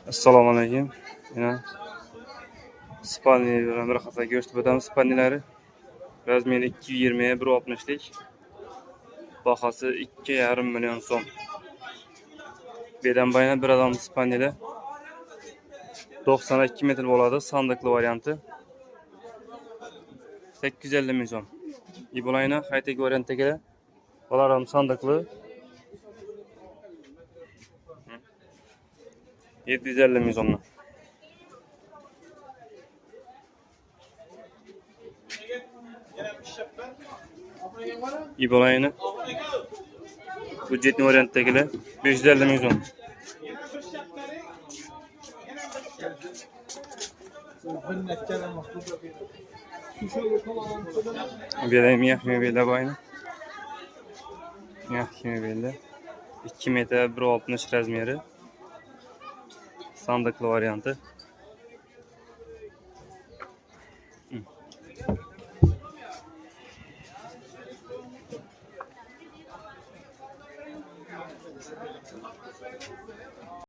Assalomu alaykum. Yana Spaniya bilan bir hafta ko'rsatib o'tamiz Spaniyalari. Razmeri 220 1.60lik. Bahası 2,5 milyon so'm. Bedan bayına bir adam Spaniyada 92 metr bo'ladi, sandıklı variantı. 850 ming so'm. İbolayna high-tech variantdagi Bolaram sandıklı 750 ming so'mdan. İbolayna budjetli variantdagilar 550 ming so'm. Belayım yakmıyor bela bayını. Yakmıyor bela. 2 metre 1.60 razmeri. Sandıklı variantı.